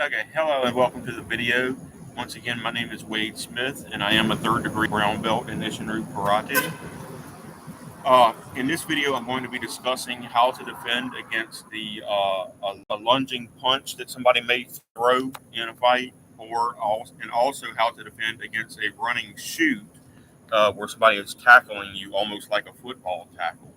Okay, hello and welcome to the video. Once again, my name is Wade Smith, and I am a third degree brown belt in Isshinryu Karate. In this video, I'm going to be discussing how to defend against a lunging punch that somebody may throw in a fight, and also how to defend against a running shoot where somebody is tackling you almost like a football tackle.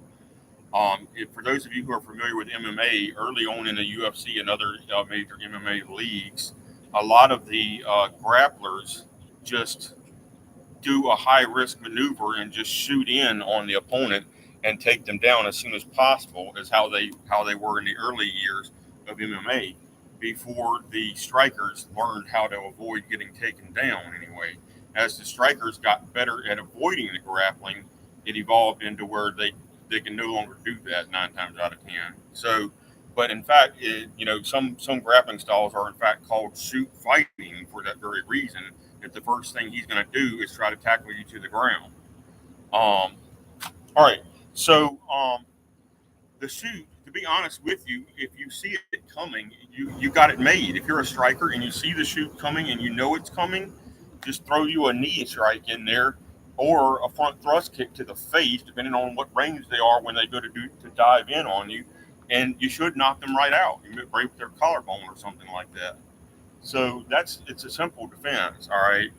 For those of you who are familiar with MMA, early on in the UFC and other major MMA leagues, a lot of the grapplers just do a high risk maneuver and just shoot in on the opponent and take them down as soon as possible, is how they were in the early years of MMA before the strikers learned how to avoid getting taken down anyway. As the strikers got better at avoiding the grappling, it evolved into where they can no longer do that 9 times out of 10. So, but in fact, some grappling styles are in fact called shoot fighting for that very reason. That the first thing he's going to do is try to tackle you to the ground. Um, all right. So the shoot, to be honest with you, if you see it coming, you got it made. If you're a striker and you see the shoot coming and you know it's coming, just throw you a knee strike in there or a front thrust kick to the face, depending on what range they are when they go to dive in on you, and you should knock them right out. You may break their collarbone or something like that. So it's a simple defense. All right,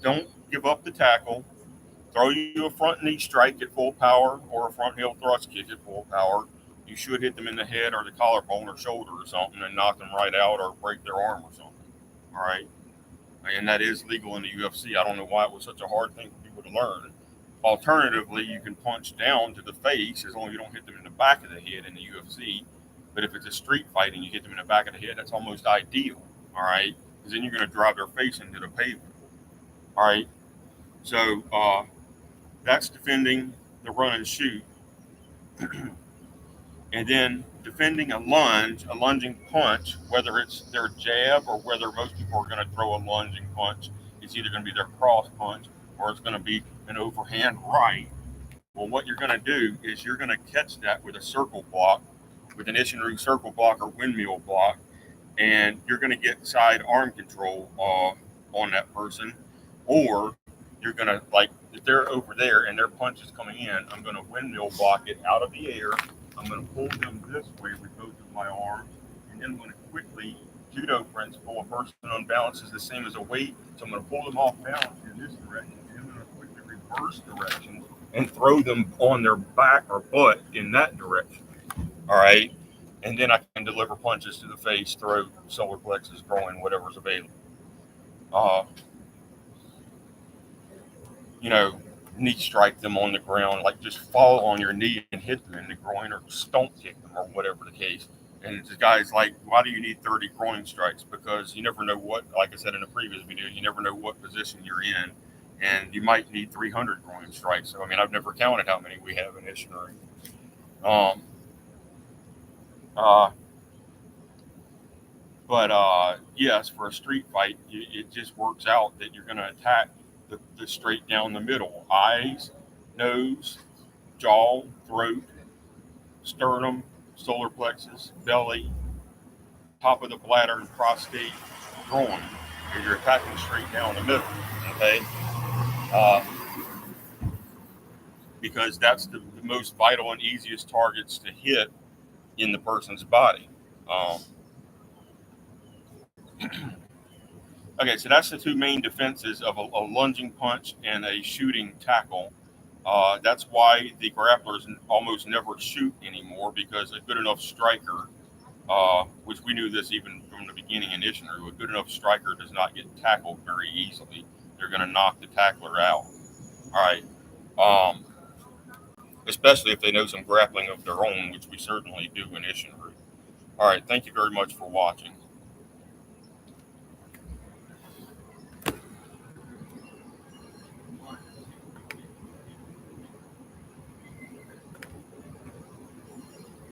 don't give up the tackle. Throw you a front knee strike at full power or a front heel thrust kick at full power. You should hit them in the head or the collarbone or shoulder or something and knock them right out or break their arm or something. All right, and that is legal in the UFC. I don't know why it was such a hard thing for people to learn. Alternatively, you can punch down to the face as long as you don't hit them in the back of the head in the UFC. But if it's a street fight and you hit them in the back of the head, that's almost ideal. All right, because then you're going to drive their face into the pavement. All right, so that's defending the run and shoot, and then defending a lunging punch, whether it's their jab or whether most people are going to throw a lunging punch. It's either going to be their cross punch or it's going to be an overhand right. Well, what you're going to do is you're going to catch that with a circle block, with an Isshinryu circle block or windmill block, and you're going to get side arm control on that person, or you're going to, like, if they're over there and their punch is coming in, I'm going to windmill block it out of the air. I'm going to pull them this way with both of my arms, and then I'm going to quickly, judo principle, a person unbalances the same as a weight, so I'm going to pull them off balance in this direction, and I'm going to quickly reverse direction and throw them on their back or butt in that direction. All right, and then I can deliver punches to the face, throat, solar plexus, groin, whatever's available. Uh, Knee strike them on the ground, like just fall on your knee and hit them in the groin or stomp kick them or whatever the case. And the guy's like, why do you need 30 groin strikes? Because you never know what, like I said in a previous video, you never know what position you're in. And you might need 300 groin strikes. So, I mean, I've never counted how many we have in Isshinryu. Um, uh, but yes, for a street fight, it just works out that you're going to attack the straight down the middle: eyes, nose, jaw, throat, sternum, solar plexus, belly, top of the bladder and prostate, groin. And you're attacking straight down the middle. Okay, uh, because that's the most vital and easiest targets to hit in the person's body. Um, Okay, so that's the two main defenses of a lunging punch and a shooting tackle. That's why the grapplers almost never shoot anymore, because a good enough striker, which we knew this even from the beginning in Isshinryu, a good enough striker does not get tackled very easily. They're going to knock the tackler out. All right. Um, Especially if they know some grappling of their own, which we certainly do in Isshinryu. All right. Thank you very much for watching.